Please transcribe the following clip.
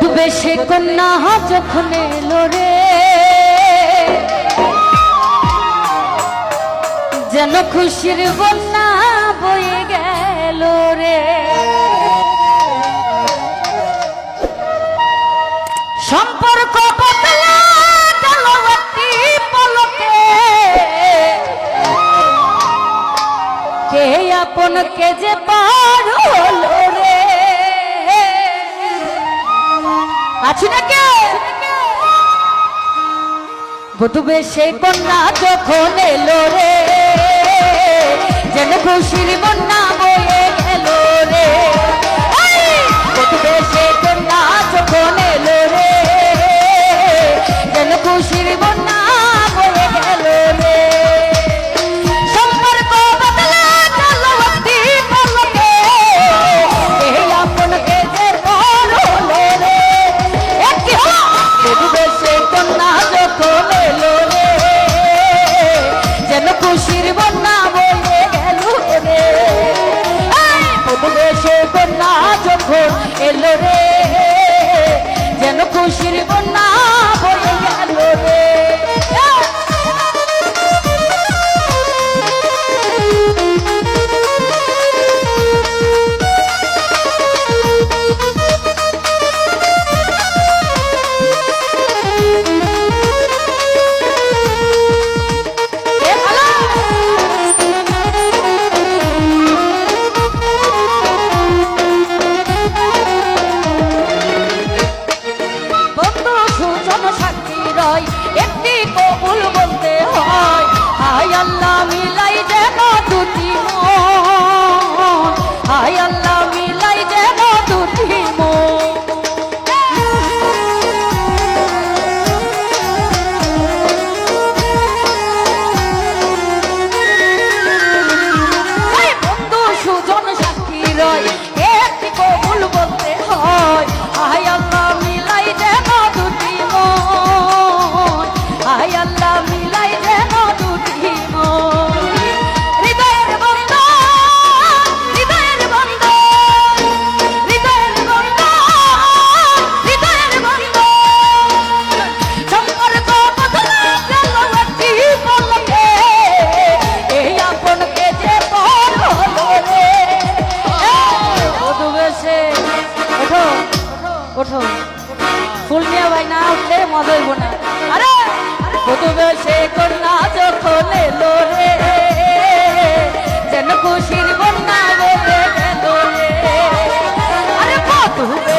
ডুবে সে কন্যা যখন এলো রে, যেন খুশির বন্যা বয়ে গেল রে। সম্পর্ক বদলে গেল একটি পলকে, কে আপন কে যে পার হলো রে। আছি না কে ডুবে সে কন্যা যখন এলো রে, যেন খুশির বন্যা বয়ে গেল রে। ডুবে সে কন্যা যখন এলো রে, যেন খুশির বন্যা বয়ে গেল রে। সম্পর্ক বদলে গেল একটি পলকে, এই আপনকে যে পর হলো রে। একটি হলো ডুবে সে কন্যা যখন এলো রে, যেন খুশির বন্যা বয়ে গেল রে। ডুবে সে কন্যা যখন এলো রে, যেন খুশির বন্যা বয়ে গেল রে। একটি কবুল বলতে হয়, হায় আল্লাহ মিলাই যেন দুটি মন, হায় আল্লাহ মিলাই যেন দুটি মন। বন্ধু সুজন সাক্ষী রয়, একটি কবুল বলতে হয়, হায় আল্লাহ মিলাই যেন দুটি মন, হায় আল্লাহ মিলাই যেন দুটি মন। হৃদয়ের বন্ধন, হৃদয়ের বন্ধন, হৃদয়ের বন্ধন, হৃদয়ের বন্ধন। সম্পর্ক বদলে গেল একটি পলকে, এই আপনকে যে পর হলো রে। ডুবে সে ওঠো ওঠো, ফুল নিয়ে ভাই না উঠলে মজা হইব না। আরে ডুবে সে কন্যা যখন এলো রে, যেন খুশির বন্যা বয়ে গেল রে। আরে ডুবে